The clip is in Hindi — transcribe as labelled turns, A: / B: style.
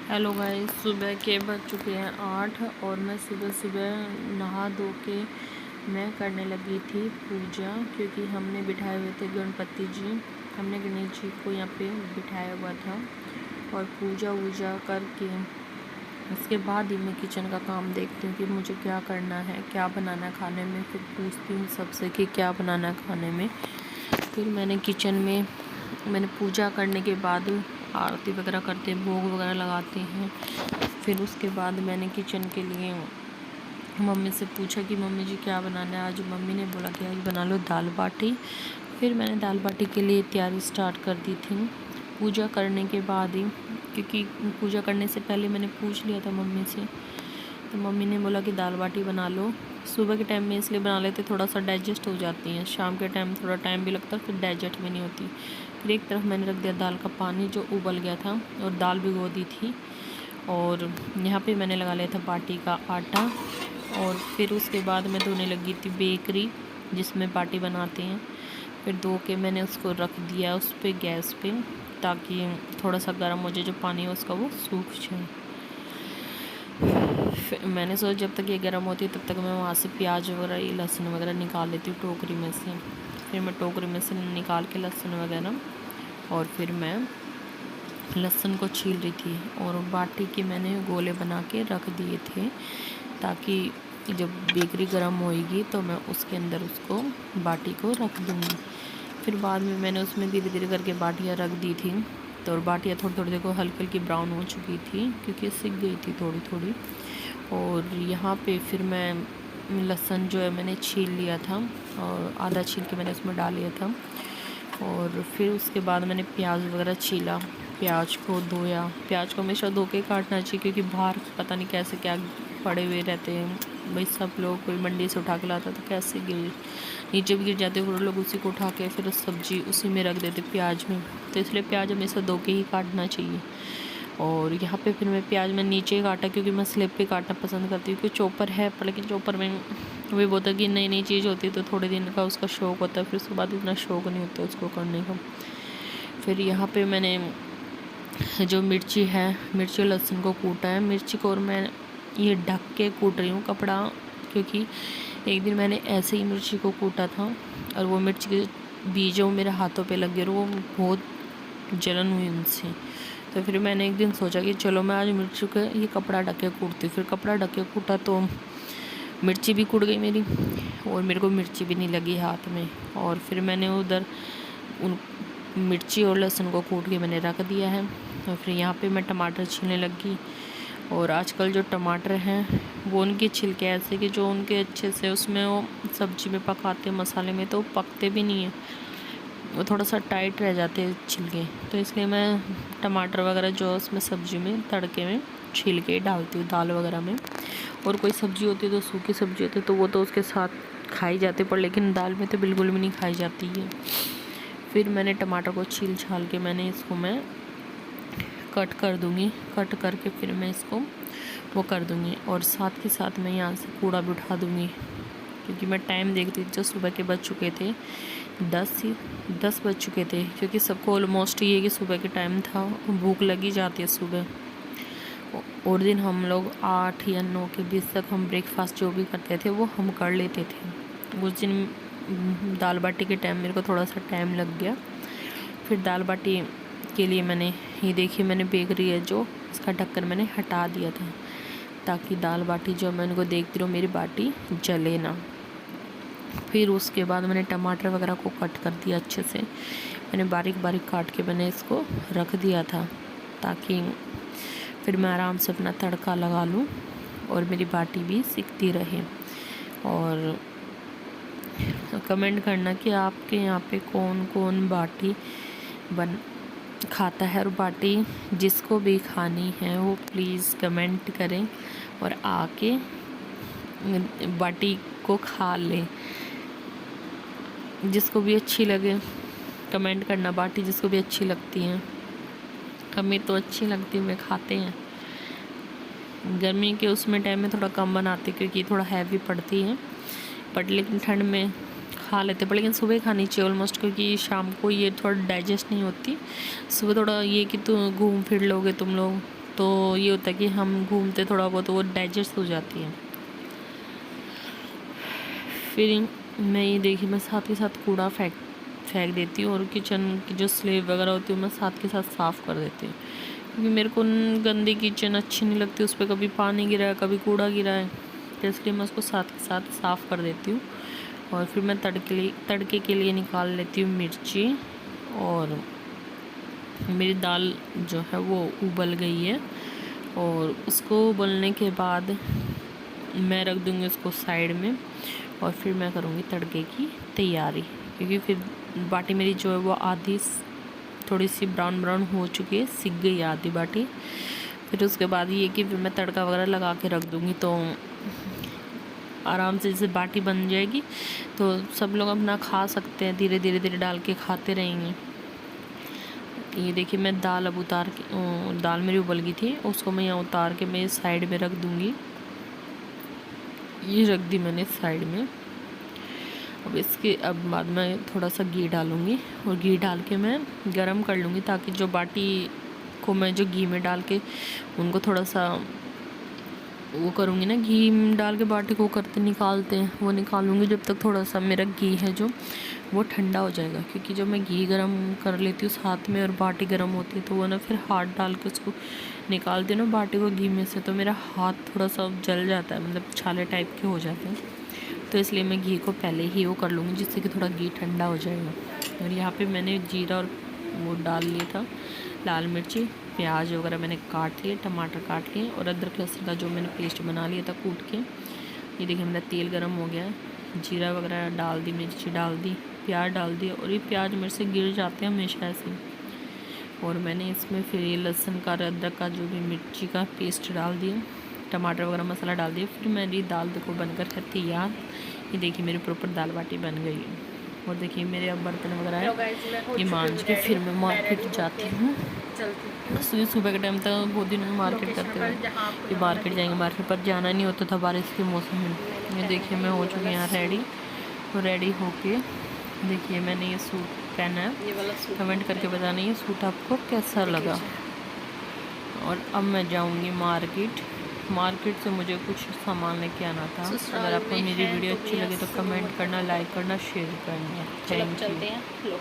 A: हेलो गाइस, सुबह के बज चुके हैं 8 और मैं सुबह सुबह नहा धो के मैं करने लगी थी पूजा, क्योंकि हमने बिठाए हुए थे गणपति जी। हमने गणेश जी को यहाँ पे बिठाया हुआ था और पूजा वूजा करके उसके बाद ही मैं किचन का काम देखती हूँ कि मुझे क्या करना है, क्या बनाना है खाने में। फिर पूछती हूँ सबसे कि क्या बनाना है खाने में। फिर मैंने पूजा करने के बाद आरती वगैरह करते हैं, भोग वगैरह लगाते हैं। फिर उसके बाद मैंने किचन के लिए मम्मी से पूछा कि मम्मी जी क्या बनाना है आज। मम्मी ने बोला कि आज बना लो दाल बाटी। फिर मैंने दाल बाटी के लिए तैयारी स्टार्ट कर दी थी पूजा करने के बाद ही, क्योंकि पूजा करने से पहले मैंने पूछ लिया था मम्मी से। तो मम्मी ने बोला कि दाल बाटी बना लो। सुबह के टाइम में इसलिए बना लेते, थोड़ा सा डाइजेस्ट हो जाती हैं। शाम के टाइम थोड़ा टाइम भी लगता है, फिर डाइजेस्ट भी नहीं होती। फिर एक तरफ मैंने रख दिया दाल का पानी जो उबल गया था और दाल भिगो दी थी। और यहाँ पे मैंने लगा लिया था बाटी का आटा। और फिर उसके बाद मैं धोने लगी थी बेकरी जिसमें बाटी बनाते हैं। फिर धो के मैंने उसको रख दिया उस पर गैस पे, ताकि थोड़ा सा गर्म हो जाए, जो पानी है उसका वो सूख जाए। मैंने सोचा जब तक ये गर्म होती है तब तक मैं वहाँ से प्याज वगैरह लहसुन वगैरह निकाल लेती हूँ टोकरी में से। फिर मैं टोकरी में से निकाल के लहसुन वगैरह, और फिर मैं लहसुन को छील रही थी और बाटी के मैंने गोले बना के रख दिए थे, ताकि जब बेकरी गर्म होएगी तो मैं उसके अंदर उसको बाटी को रख दूँगी। फिर बाद में मैंने उसमें धीरे धीरे करके बाटियाँ रख दी थी। तो और बाटियाँ थोड़ी थोड़ी देखो हल्की हल्की ब्राउन हो चुकी थी, क्योंकि सिक गई थी थोड़ी थोड़ी। और यहाँ पे फिर मैं लहसुन जो है मैंने छील लिया था और आधा छील के मैंने उसमें डाल लिया था। और फिर उसके बाद मैंने प्याज वगैरह छीला, प्याज को धोया। प्याज को हमेशा धो के काटना चाहिए, क्योंकि बाहर पता नहीं कैसे क्या पड़े हुए रहते हैं भाई। सब लोग कोई मंडी से उठा के लाता तो कैसे नीचे भी गिर जाते, वो लोग उसी को उठा के फिर उस सब्जी उसी में रख देते प्याज में। तो इसलिए प्याज हमेशा धो के ही काटना चाहिए। और यहाँ पे फिर मैं प्याज में नीचे ही काटा, क्योंकि मैं स्लिप पे काटना पसंद करती हूँ। क्योंकि चॉपर है पर लेकिन चॉपर में वही बोलता है कि नई नई चीज़ होती है तो थोड़े दिन का उसका शौक़ होता है, फिर उसके बाद इतना शौक़ नहीं होता उसको करने का। फिर यहाँ पे मैंने जो मिर्ची है, मिर्ची और लहसुन को कूटा है। मिर्ची को और मैं ये ढक के कूट रही हूँ कपड़ा, क्योंकि एक दिन मैंने ऐसे ही मिर्ची को कूटा था और वो मिर्ची के बीजों मेरे हाथों पे लग गए और वो बहुत जलन हुई उनसे। तो फिर मैंने एक दिन सोचा कि चलो मैं आज मिर्ची का ये कपड़ा ढक के कूटती। फिर कपड़ा ढक के कूटा तो मिर्ची भी कूट गई मेरी, और मेरे को मिर्ची भी नहीं लगी हाथ में। और फिर मैंने उधर उन मिर्ची और लहसुन को कूट के मैंने रख दिया है। और फिर यहाँ पे मैं टमाटर छीलने लगी। और आजकल जो टमाटर हैं वो उनके छिलके ऐसे कि जो उनके अच्छे से उसमें वो सब्जी में पकाते मसाले में तो पकते भी नहीं है, वो थोड़ा सा टाइट रह जाते हैं छिलके। तो इसलिए मैं टमाटर वगैरह जो उसमें सब्जी में तड़के में छील के डालती हूँ दाल वगैरह में। और कोई सब्ज़ी होती है तो सूखी सब्ज़ी होती है तो वो तो उसके साथ खाई जाती है, पर लेकिन दाल में तो बिल्कुल भी नहीं खाई जाती है। फिर मैंने टमाटर को छील छाल के मैंने इसको मैं कट कर दूँगी। कट करके फिर मैं इसको वो कर दूँगी। और साथ के साथ मैं यहाँ से कूड़ा भी उठा दूँगी, क्योंकि मैं टाइम देखती थी जो सुबह के बज चुके थे 10 बज चुके थे। क्योंकि सबको ऑलमोस्ट ये कि सुबह के टाइम था, भूख लगी जाती है सुबह। और दिन हम लोग 8 या 9 के बीच तक हम ब्रेकफास्ट जो भी करते थे वो हम कर लेते थे। उस दिन दाल बाटी के टाइम मेरे को थोड़ा सा टाइम लग गया। फिर दाल बाटी के लिए मैंने ये देखिए, मैंने बेकरी है जो इसका ढक्कन मैंने हटा दिया था, ताकि दाल बाटी जो मैं उनको देखती रहूँ मेरी बाटी जले ना। फिर उसके बाद मैंने टमाटर वगैरह को कट कर दिया अच्छे से। मैंने बारीक बारीक काट के मैंने इसको रख दिया था, ताकि फिर मैं आराम से अपना तड़का लगा लूँ और मेरी बाटी भी सिकती रहे। और कमेंट करना कि आपके यहाँ पे कौन कौन बाटी खाता है, और बाटी जिसको भी खानी है वो प्लीज़ कमेंट करें और आके बाटी को खा लें। जिसको भी अच्छी लगे कमेंट करना, बाटी जिसको भी अच्छी लगती हैं। हमें तो अच्छी लगती है, मैं खाते हैं। गर्मी के उसमें टाइम में थोड़ा कम बनाते क्योंकि थोड़ा हैवी पड़ती है, बट लेकिन ठंड में खा लेते। पर लेकिन सुबह खानी चाहिए ऑलमोस्ट, क्योंकि शाम को ये थोड़ा डाइजेस्ट नहीं होती। सुबह थोड़ा ये कि तुम घूम फिर लोगे तुम लोग तो ये होता है कि हम घूमते थोड़ा बहुत तो वो डाइजेस्ट हो जाती है। फिर मैं ये देखिए मैं साथ के साथ कूड़ा फेंक देती हूँ और किचन की जो स्लेब वगैरह होती है मैं साथ के साथ साफ़ कर देती हूँ, क्योंकि मेरे को गंदी किचन अच्छी नहीं लगती, उस पर कभी पानी गिरा है कभी कूड़ा गिरा है, तो इसलिए मैं उसको साथ के साथ साफ़ कर देती हूँ। और फिर मैं तड़के के लिए निकाल लेती हूँ मिर्ची, और मेरी दाल जो है वो उबल गई है, और उसको उबलने के बाद मैं रख दूँगी उसको साइड में, और फिर मैं करूँगी तड़के की तैयारी, क्योंकि फिर बाटी मेरी जो है वो आधी थोड़ी सी ब्राउन हो चुकी है, सिक गई है आधी बाटी। फिर उसके बाद ये कि फिर मैं तड़का वगैरह लगा के रख दूँगी, तो आराम से जैसे बाटी बन जाएगी तो सब लोग अपना खा सकते हैं, धीरे धीरे डाल के खाते रहेंगे। ये देखिए मैं दाल अब उतार के, दाल मेरी उबल गई थी, उसको मैं यहाँ उतार के मैं साइड में रख दूँगी। ये रख दी मैंने साइड में। अब बाद में थोड़ा सा घी डालूँगी, और घी डाल के मैं गरम कर लूँगी, ताकि जो बाटी को मैं जो घी में डाल के उनको थोड़ा सा वो करूँगी ना, घी डाल के बाटी को करते निकालते हैं, वो निकालूँगी जब तक थोड़ा सा मेरा घी है जो वो ठंडा हो जाएगा। क्योंकि जब मैं घी गरम कर लेती हूँ साथ में और बाटी गरम होती है तो वो ना फिर हाथ डाल के उसको निकालती हूँ ना बाटी को घी में से, तो मेरा हाथ थोड़ा सा जल जाता है, मतलब छाले टाइप के हो जाते हैं। तो इसलिए मैं घी को पहले ही वो कर लूँगी, जिससे कि थोड़ा घी ठंडा हो जाएगा। और यहाँ पे मैंने जीरा और वो डाल लिया था, लाल मिर्ची, प्याज वगैरह मैंने काट लिए, टमाटर काट लिए, और अदरक लहसुन का जो मैंने पेस्ट बना लिया था कूट के। ये देखिए मेरा तेल गरम हो गया है, जीरा वगैरह डाल दी, मिर्ची डाल दी, प्याज डाल दी, और ये प्याज मेरे से गिर जाते हैं हमेशा ऐसे। और मैंने इसमें फिर ये लहसुन का, अदरक का, जो भी मिर्ची का पेस्ट डाल दिया, टमाटर वगैरह मसाला डाल दिया। फिर मेरी दाल देखो बनकर है तैयार। ये देखिए मेरी प्रॉपर दाल बाटी बन गई है। और देखिए मेरे अब बर्तन वगैरह है, ये मांझ के फिर मैं मार्केट जाती हूँ। सुबह के टाइम तक बहुत दिन मार्केट करते हुए, ये मार्केट जाएंगे, मार्केट पर जाना नहीं होता था बारिश के मौसम में। ये देखिए मैं हो चुकी हूँ यहाँ रेडी, तो रेडी होके देखिए मैंने ये सूट पहना है, कमेंट करके बताना ये सूट आपको कैसा लगा। और अब मैं जाऊंगी मार्केट से मुझे कुछ सामान लेके आना था। अगर आपको मेरी वीडियो अच्छी लगे तो कमेंट करना, लाइक करना, शेयर करना। Thank you.